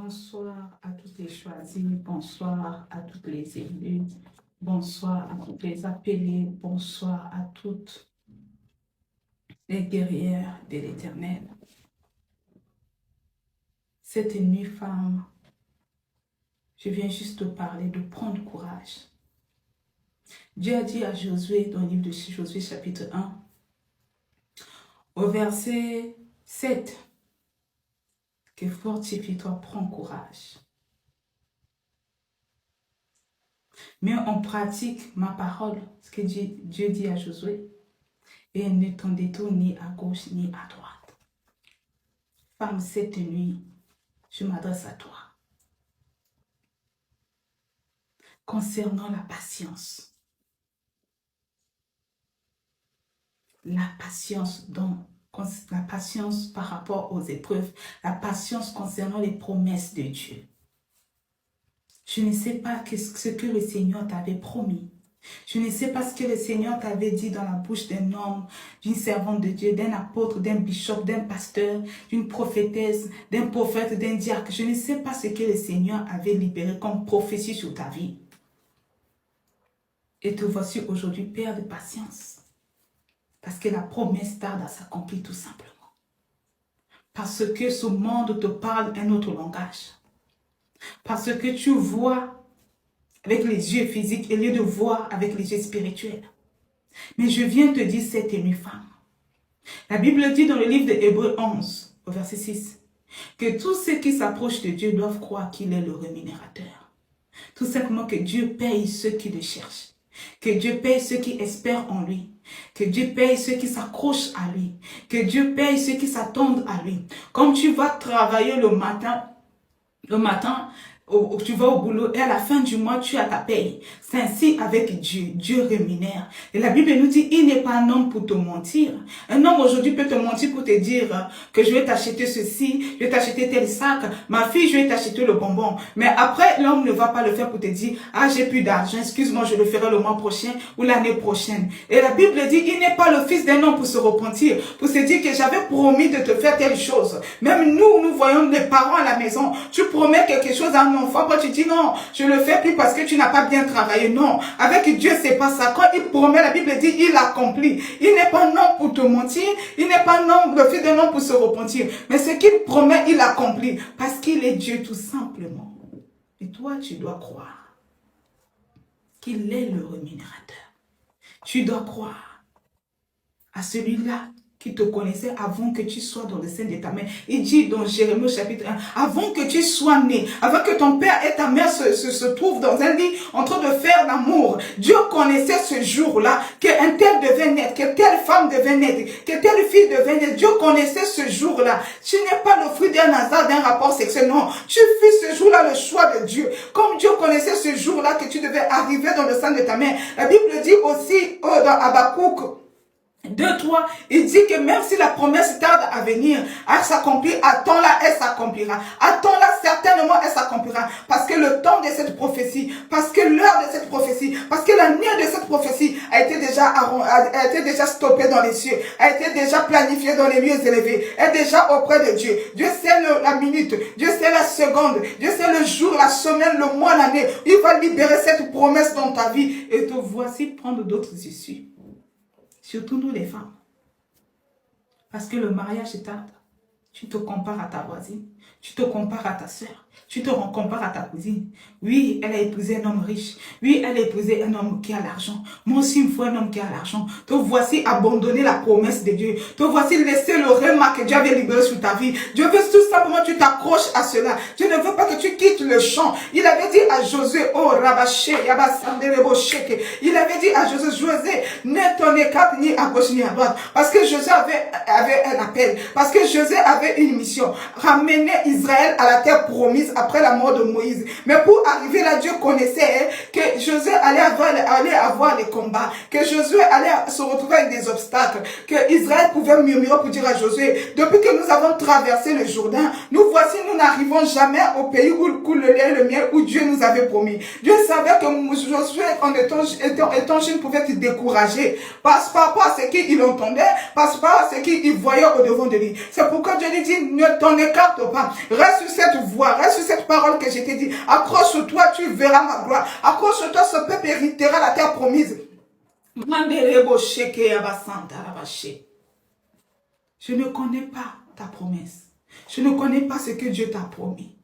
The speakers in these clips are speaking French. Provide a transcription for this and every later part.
Bonsoir à toutes les choisies, bonsoir à toutes les élues, bonsoir à toutes les appelées, bonsoir à toutes les guerrières de l'Éternel. Cette nuit, femme, je viens juste te parler de prendre courage. Dieu a dit à Josué, dans le livre de Josué chapitre 1, au verset 7, que fortifie-toi, prends courage. Mets en pratique ma parole, ce que Dieu dit à Josué, et ne t'en détourne ni à gauche ni à droite. Femme, cette nuit, je m'adresse à toi. Concernant la patience. La patience par rapport aux épreuves. La patience concernant les promesses de Dieu. Je ne sais pas ce que le Seigneur t'avait promis. Je ne sais pas ce que le Seigneur t'avait dit dans la bouche d'un homme, d'une servante de Dieu, d'un apôtre, d'un bishop, d'un pasteur, d'une prophétesse, d'un prophète, d'un diacre. Je ne sais pas ce que le Seigneur avait libéré comme prophétie sur ta vie. Et te voici aujourd'hui, Père de patience. Parce que la promesse tarde à s'accomplir tout simplement. Parce que ce monde te parle un autre langage. Parce que tu vois avec les yeux physiques au lieu de voir avec les yeux spirituels. Mais je viens te dire cette nuit, femme. La Bible dit dans le livre de Hébreux 11, au verset 6, que tous ceux qui s'approchent de Dieu doivent croire qu'il est le rémunérateur. Tout simplement que Dieu paye ceux qui le cherchent. Que Dieu paye ceux qui espèrent en lui. Que Dieu paye ceux qui s'accrochent à lui. Que Dieu paye ceux qui s'attendent à lui. Comme tu vas travailler le matin, tu vas au boulot et à la fin du mois, tu as ta paye. C'est ainsi avec Dieu. Dieu rémunère. Et la Bible nous dit, il n'est pas un homme pour te mentir. Un homme aujourd'hui peut te mentir pour te dire que je vais t'acheter ceci, je vais t'acheter tel sac, ma fille, je vais t'acheter le bonbon. Mais après, l'homme ne va pas le faire pour te dire, ah, j'ai plus d'argent, excuse-moi, je le ferai le mois prochain ou l'année prochaine. Et la Bible dit, il n'est pas le fils d'un homme pour se repentir, pour se dire que j'avais promis de te faire telle chose. Même nous voyons les parents à la maison, tu promets quelque chose à un enfant, après tu dis non, je le fais plus parce que tu n'as pas bien travaillé. Non, avec Dieu c'est pas ça. Quand il promet, la Bible dit il accomplit. Il n'est pas un homme pour te mentir, il n'est pas un homme, le fils d'un homme pour se repentir. Mais ce qu'il promet, il accomplit parce qu'il est Dieu tout simplement. Et toi tu dois croire qu'il est le rémunérateur. Tu dois croire à celui-là qui te connaissait avant que tu sois dans le sein de ta mère. Il dit dans Jérémie chapitre 1, avant que tu sois né, avant que ton père et ta mère se trouvent dans un lit en train de faire l'amour, Dieu connaissait ce jour-là, qu'un tel devait naître, que telle femme devait naître, que telle fille devait naître. Dieu connaissait ce jour-là. Tu n'es pas le fruit d'un hasard, d'un rapport sexuel, non. Tu fis ce jour-là le choix de Dieu. Comme Dieu connaissait ce jour-là que tu devais arriver dans le sein de ta mère. La Bible dit aussi dans Habakkuk 2:3, il dit que même si la promesse tarde à venir, à s'accomplir, attends-la, elle s'accomplira. Attends-la, certainement, elle s'accomplira. Parce que le temps de cette prophétie, parce que l'heure de cette prophétie, parce que l'année de cette prophétie a été déjà stoppée dans les cieux, a été déjà planifiée dans les lieux élevés, est déjà auprès de Dieu. Dieu sait la minute, Dieu sait la seconde, Dieu sait le jour, la semaine, le mois, l'année. Il va libérer cette promesse dans ta vie. Et te voici prendre d'autres issues. Surtout nous les femmes. Parce que le mariage est tarde. Tu te compares à ta voisine. Tu te compares à ta soeur. Tu te compares à ta cousine. Oui, elle a épousé un homme riche. Oui, elle a épousé un homme qui a l'argent. Moi aussi, il me faut un homme qui a l'argent. Te voici abandonner la promesse de Dieu. Te voici laisser le remarque que Dieu avait libéré sur ta vie. Dieu veut tout simplement que tu t'accroches à cela. Dieu ne veut pas que tu quittes le champ. Il avait dit à Josué, oh Rabaché, Yabasanderebosheke. Il avait dit à Josué, ne t'en écarte ni à gauche ni à droite. Parce que Josué avait un appel. Parce que Josué avait une mission. Ramener Israël à la terre promise après la mort de Moïse. Mais pour arriver là, Dieu connaissait que Josué allait avoir les combats, que Josué allait se retrouver avec des obstacles, que Israël pouvait murmurer pour dire à Josué, depuis que nous avons traversé le Jourdain, nous n'arrivons jamais au pays où coule le lait et le miel, où Dieu nous avait promis. Dieu savait que Josué, en étant jeune, pouvait te décourager, par rapport à ce qu'il entendait, par rapport à ce qu'il voyait au devant de lui. C'est pourquoi Dieu je lui dis, ne t'en écarte pas. Reste sur cette voie, reste sur cette parole que je t'ai dit. Accroche-toi, tu verras ma gloire. Accroche-toi, ce peuple héritera la terre promise. Je ne connais pas ta promesse. Je ne connais pas ce que Dieu t'a promis.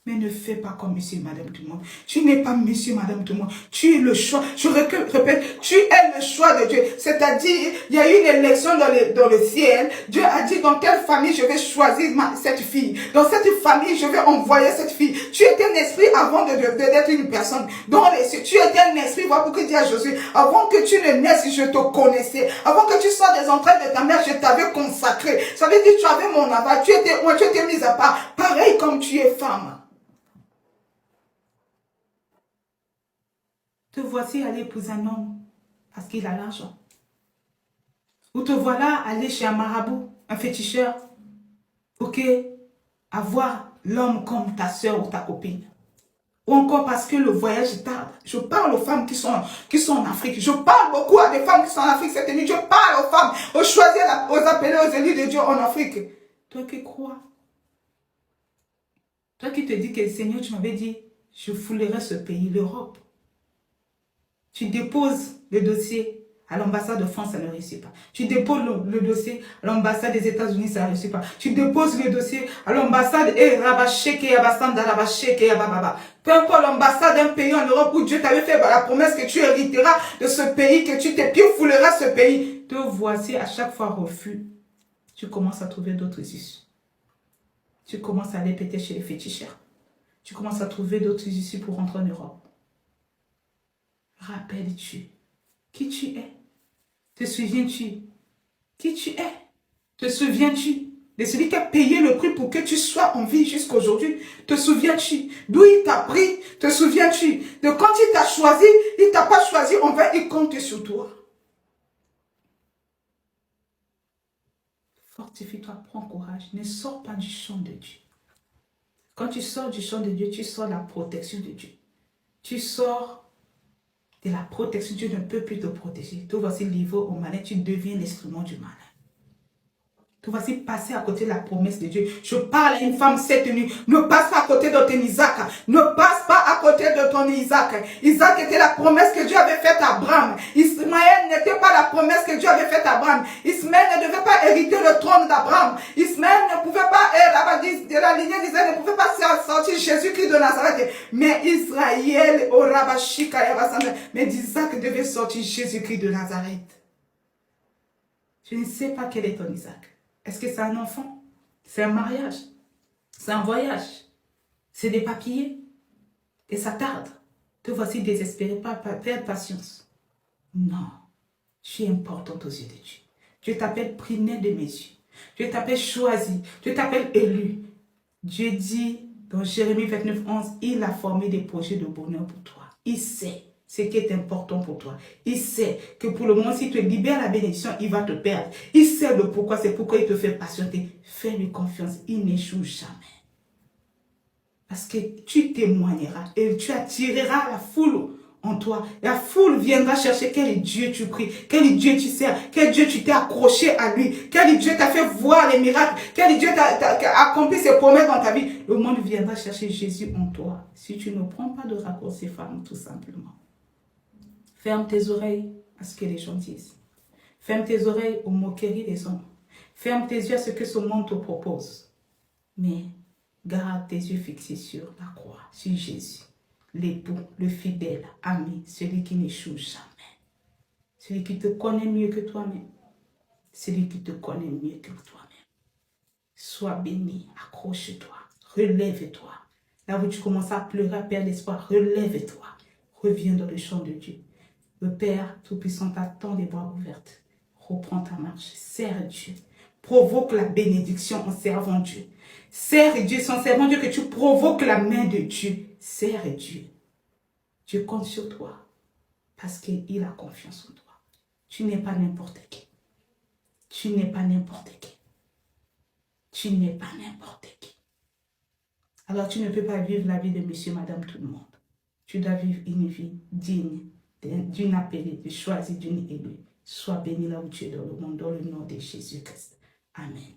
Mais ne fais pas comme monsieur et madame tout le monde. Tu n'es pas monsieur et madame tout le monde. Tu es le choix. Je répète, tu es le choix de Dieu. C'est-à-dire, il y a eu une élection dans le ciel. Dieu a dit dans quelle famille je vais choisir cette fille. Dans cette famille, je vais envoyer cette fille. Tu étais un esprit avant d'être une personne. Tu étais un esprit, voilà pourquoi il dit à Josué, avant que tu ne naisses, je te connaissais. Avant que tu sois des entrailles de ta mère, je t'avais consacré. Ça veut dire que tu avais mon aval. Tu étais mise à part. Pareil comme tu es femme. Te voici aller épouser un homme parce qu'il a l'argent. Ou te voilà aller chez un marabout, un féticheur, pour avoir l'homme comme ta soeur ou ta copine. Ou encore parce que le voyage tarde. Je parle aux femmes qui sont en Afrique. Je parle beaucoup à des femmes qui sont en Afrique cette nuit. Je parle aux femmes, aux choisies, aux appelés, aux élus de Dieu en Afrique. Toi qui crois. Toi qui te dis que le Seigneur, tu m'avais dit, je foulerai ce pays, l'Europe. Tu déposes le dossier à l'ambassade de France, ça ne réussit pas. Tu déposes le dossier à l'ambassade des États-Unis, ça ne réussit pas. Tu déposes le dossier à l'ambassade peu importe l'ambassade d'un pays en Europe où Dieu t'avait fait la promesse que tu hériteras de ce pays, que tu fouleras ce pays. Te voici à chaque fois refus. Tu commences à trouver d'autres issues. Tu commences à aller péter chez les féticheurs. Tu commences à trouver d'autres issues pour rentrer en Europe. Rappelles-tu qui tu es? Te souviens-tu qui tu es? Te souviens-tu de celui qui a payé le prix pour que tu sois en vie jusqu'à aujourd'hui? Te souviens-tu d'où il t'a pris? Te souviens-tu de quand il t'a choisi? Il ne t'a pas choisi, en vain, il compte sur toi. Fortifie-toi, prends courage, ne sors pas du champ de Dieu. Quand tu sors du champ de Dieu, tu sors de la protection de Dieu. Tu sors de la protection, Dieu ne peut plus te protéger. Toi, voici livré au malin, tu deviens l'instrument du malin. Toi, voici passer à côté de la promesse de Dieu. Je parle à une femme cette nuit. Ne passe pas à côté de ton Isaac. Ne passe pas à côté de ton Isaac. Isaac était la promesse que Dieu avait faite à Abraham. Ismaël n'était pas la promesse que Dieu avait faite à Abraham. Ismaël ne devait pas hériter le trône d'Abraham. Ismaël ne pouvait pas, de la lignée d'Israël, ne pouvait pas sortir Jésus-Christ de Nazareth. Mais Israël, mais d'Isaac devait sortir Jésus-Christ de Nazareth. Je ne sais pas quel est ton Isaac. Est-ce que c'est un enfant? C'est un mariage? C'est un voyage? C'est des papiers? Et ça tarde. Te voici désespéré, pas perdre patience. Non. Tu es importante aux yeux de Dieu. Dieu t'appelle prière de mes yeux. Dieu t'appelle choisi. Dieu t'appelle élu. Dieu dit dans Jérémie 29, 11, il a formé des projets de bonheur pour toi. Il sait ce qui est important pour toi. Il sait que pour le moment, si tu libères la bénédiction, il va te perdre. Il sait le pourquoi, c'est pourquoi il te fait patienter. Fais-lui confiance, il n'échoue jamais. Parce que tu témoigneras et tu attireras la foule en toi. La foule viendra chercher quel Dieu tu pries, quel Dieu tu sers, quel Dieu tu t'es accroché à lui, quel Dieu t'a fait voir les miracles, quel Dieu t'a accompli ses promesses dans ta vie. Le monde viendra chercher Jésus en toi. Si tu ne prends pas de raccourci, femme, tout simplement. Ferme tes oreilles à ce que les gens disent. Ferme tes oreilles aux moqueries des hommes. Ferme tes yeux à ce que ce monde te propose. Mais garde tes yeux fixés sur la croix, sur Jésus, l'époux, le fidèle, ami, celui qui n'échoue jamais. Celui qui te connaît mieux que toi-même. Celui qui te connaît mieux que toi-même. Sois béni, accroche-toi, relève-toi. Là où tu commences à pleurer, à perdre l'espoir, relève-toi. Reviens dans le champ de Dieu. Le Père Tout-Puissant t'attend les bras ouverts. Reprends ta marche, sers Dieu. Provoque la bénédiction en servant Dieu. Sers Dieu, c'est en servant Dieu que tu provoques la main de Dieu. Sers Dieu. Dieu compte sur toi parce qu'il a confiance en toi. Tu n'es pas n'importe qui. Tu n'es pas n'importe qui. Tu n'es pas n'importe qui. Alors tu ne peux pas vivre la vie de monsieur, madame, tout le monde. Tu dois vivre une vie digne d'une appelée, de choisie, d'une élue. Sois béni là où tu es dans le monde, dans le nom de Jésus-Christ. Amen.